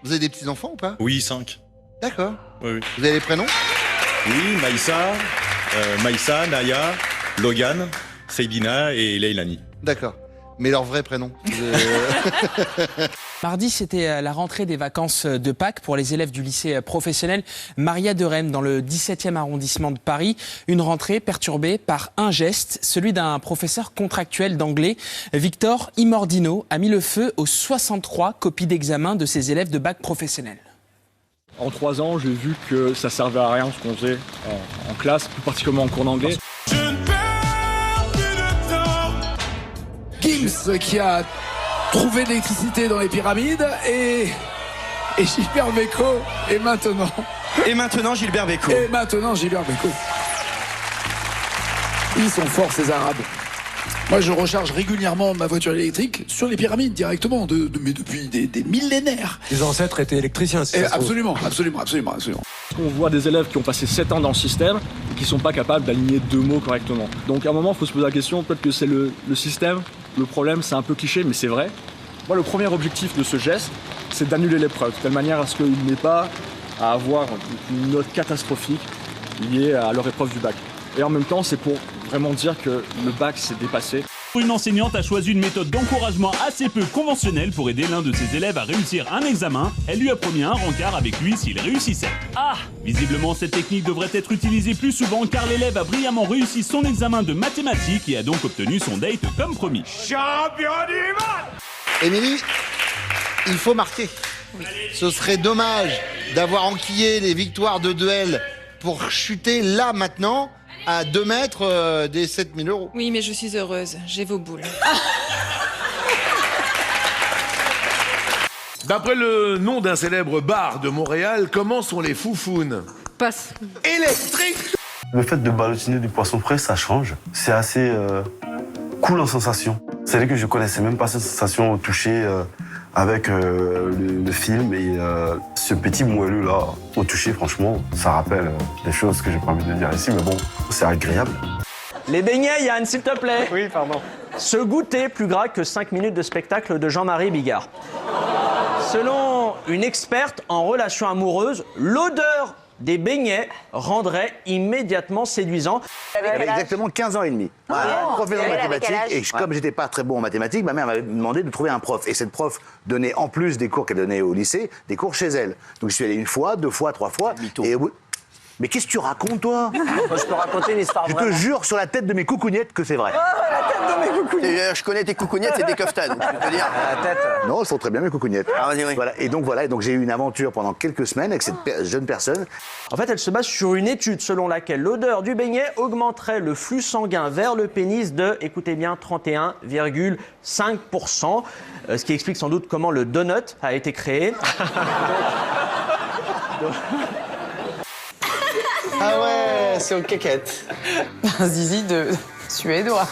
Vous avez des petits-enfants ou pas? Oui, 5. D'accord. Oui. Vous avez les prénoms? Oui, Maïssa, Naya, Logan, Seydina et Leilani. D'accord. Mais leur vrai prénom? Mardi, c'était la rentrée des vacances de Pâques pour les élèves du lycée professionnel Maria de Rennes dans le 17e arrondissement de Paris. Une rentrée perturbée par un geste, celui d'un professeur contractuel d'anglais. Victor Imordino a mis le feu aux 63 copies d'examen de ses élèves de bac professionnel. En 3 ans, j'ai vu que ça servait à rien ce qu'on faisait en classe, plus particulièrement en cours d'anglais. Gims qui a trouvé de l'électricité dans les pyramides et Gilbert Bécaud et maintenant Gilbert Bécaud. Ils sont forts ces Arabes. Moi je recharge régulièrement ma voiture électrique sur les pyramides directement, mais depuis des millénaires. Les ancêtres étaient électriciens, c'est ça? Absolument. On voit des élèves qui ont passé 7 ans dans le système et qui ne sont pas capables d'aligner 2 mots correctement. Donc à un moment, il faut se poser la question, peut-être que c'est le système, le problème, c'est un peu cliché, mais c'est vrai. Moi, le premier objectif de ce geste, c'est d'annuler l'épreuve, de telle manière à ce qu'il n'ait pas à avoir une note catastrophique liée à leur épreuve du bac. Et en même temps, c'est pour vraiment dire que le bac s'est dépassé. Une enseignante a choisi une méthode d'encouragement assez peu conventionnelle pour aider l'un de ses élèves à réussir un examen. Elle lui a promis un rencard avec lui s'il réussissait. Ah! Visiblement, cette technique devrait être utilisée plus souvent car l'élève a brillamment réussi son examen de mathématiques et a donc obtenu son date comme promis. Champion du monde! Émilie, il faut marquer. Ce serait dommage d'avoir enquillé les victoires de duel pour chuter là maintenant à 2 mètres des 7 000 €. Oui, mais je suis heureuse. J'ai vos boules. D'après le nom d'un célèbre bar de Montréal, comment sont les foufounes? Passe. Électriques. Le fait de ballotiner du poisson frais, ça change. C'est assez cool en sensation. C'est vrai que je connaissais même pas cette sensation au toucher avec le film et ce petit moelleux là au toucher, franchement, ça rappelle des choses que j'ai pas envie de dire ici, mais bon, c'est agréable. Les beignets, Yann, s'il te plaît. Oui, pardon. Ce goûter plus gras que 5 minutes de spectacle de Jean-Marie Bigard. Selon une experte en relations amoureuses, l'odeur des beignets rendrait immédiatement séduisant. J'avais exactement 15 ans et demi. Professeur de mathématiques. Et comme j'étais pas très bon en mathématiques, ma mère m'avait demandé de trouver un prof. Et cette prof donnait, en plus des cours qu'elle donnait au lycée, des cours chez elle. Donc je suis allé 1 fois, 2 fois, 3 fois. Et au bout... Mais qu'est-ce que tu racontes, toi? Je peux raconter une histoire Je te vraiment. jure sur la tête de mes coucougnettes que c'est vrai. La tête de mes coucougnettes. Je connais tes coucougnettes et tes keftanes, je peux te dire. La tête. Non, elles sont très bien, mes coucougnettes. Ah, vas-y, oui. Voilà. Et donc j'ai eu une aventure pendant quelques semaines avec cette jeune personne. En fait, elle se base sur une étude selon laquelle l'odeur du beignet augmenterait le flux sanguin vers le pénis de, écoutez bien, 31,5%. Ce qui explique sans doute comment le donut a été créé. Ah ouais, c'est aux caquettes. Un zizi de suédois.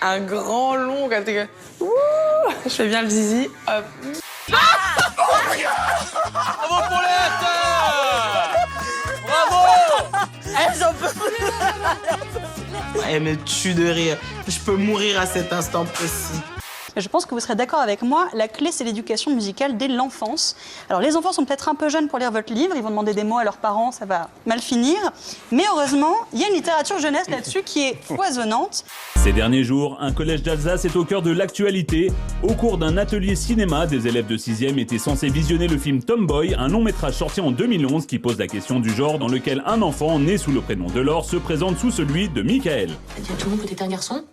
Un grand long quand t'es... Ouh, je fais bien le zizi. Hop. Bravo Paulette! Bravo! J'en peux plus. Elle me tue de rire. Je peux mourir à cet instant précis. Je pense que vous serez d'accord avec moi, la clé c'est l'éducation musicale dès l'enfance. Alors les enfants sont peut-être un peu jeunes pour lire votre livre, ils vont demander des mots à leurs parents, ça va mal finir. Mais heureusement, il y a une littérature jeunesse là-dessus qui est foisonnante. Ces derniers jours, un collège d'Alsace est au cœur de l'actualité. Au cours d'un atelier cinéma, des élèves de 6e étaient censés visionner le film Tomboy, un long métrage sorti en 2011 qui pose la question du genre dans lequel un enfant né sous le prénom de Laure se présente sous celui de Michael. T'as dit à tout le monde que t'étais un garçon?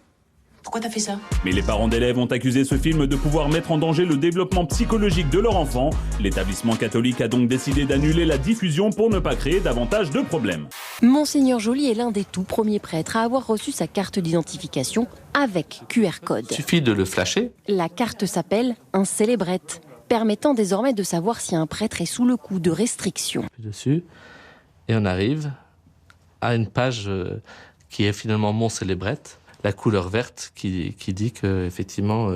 Pourquoi t'as fait ça? Mais les parents d'élèves ont accusé ce film de pouvoir mettre en danger le développement psychologique de leur enfant. L'établissement catholique a donc décidé d'annuler la diffusion pour ne pas créer davantage de problèmes. Monseigneur Joly est l'un des tout premiers prêtres à avoir reçu sa carte d'identification avec QR code. Il suffit de le flasher. La carte s'appelle un célébrette, permettant désormais de savoir si un prêtre est sous le coup de restrictions. Dessus, et on arrive à une page qui est finalement mon célébrette. La couleur verte qui dit que effectivement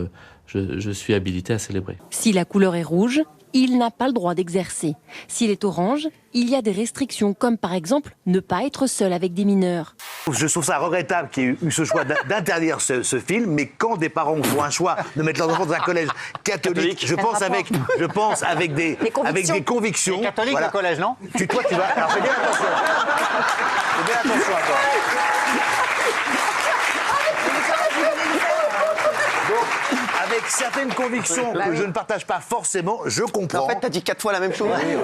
je suis habilité à célébrer. Si la couleur est rouge, il n'a pas le droit d'exercer. S'il est orange, il y a des restrictions, comme par exemple ne pas être seul avec des mineurs. Je trouve ça regrettable qu'il y ait eu ce choix d'interdire ce film, mais quand des parents font un choix de mettre leurs enfants dans un collège catholique, je pense avec des convictions. Les catholiques, voilà. le collège, non? Toi, tu vas. Alors fais bien attention. Fais bien attention à toi. Donc, avec certaines convictions que je ne partage pas forcément, je comprends. En fait, t'as dit 4 fois la même chose. Oui.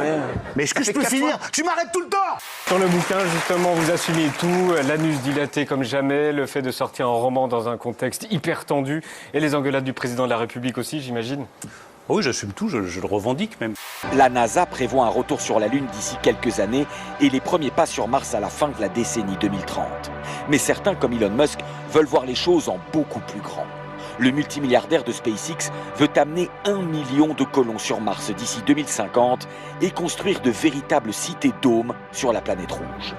Mais est-ce que je peux finir? Tu m'arrêtes tout le temps. Dans le bouquin, justement, vous assumez tout, l'anus dilaté comme jamais, le fait de sortir un roman dans un contexte hyper tendu, et les engueulades du président de la République aussi, j'imagine. Oui, j'assume tout, je le revendique même. La NASA prévoit un retour sur la Lune d'ici quelques années et les premiers pas sur Mars à la fin de la décennie 2030. Mais certains, comme Elon Musk, veulent voir les choses en beaucoup plus grand. Le multimilliardaire de SpaceX veut amener 1 million de colons sur Mars d'ici 2050 et construire de véritables cités-dômes sur la planète rouge.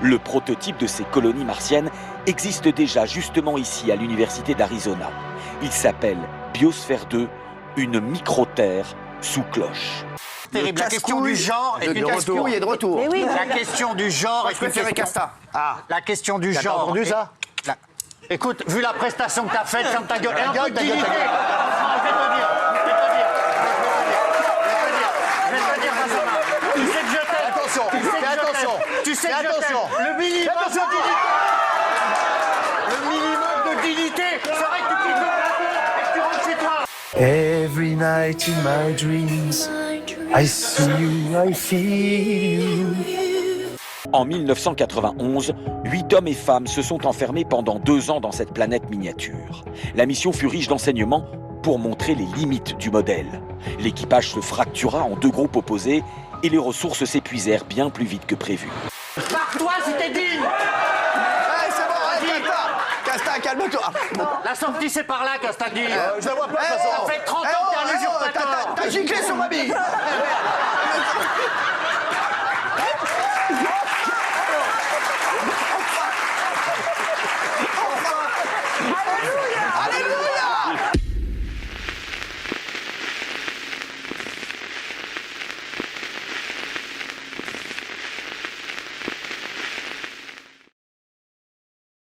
Le prototype de ces colonies martiennes existe déjà justement ici à l'université d'Arizona. Il s'appelle Biosphère 2, une micro-terre sous cloche. Terrible. La question du genre est une casse-couille est de retour. Mais oui, la question du genre est une question. La question du genre. T'as entendu ça? Écoute, vu la prestation que t'as faite, ferme ta gueule. Et un peu de dignité. Je vais te dire, Benjamin. Tu sais que je t'aime. Attention, tu sais que je t'aime. Le minimum de dignité serait que tu quittes le plateau et que tu rentres chez toi. Every night in my dreams, I see you, I feel you. En 1991, 8 hommes et femmes se sont enfermés pendant 2 ans dans cette planète miniature. La mission fut riche d'enseignements pour montrer les limites du modèle. L'équipage se fractura en 2 groupes opposés et les ressources s'épuisèrent bien plus vite que prévu. Barre-toi si t'es digne. C'est bon, Casta, calme-toi. La sortie c'est par là, Castagny. Je la vois pas, de toute façon. Ça fait 30 ans que t'es un usurpateur. T'as giclé sur ma bille.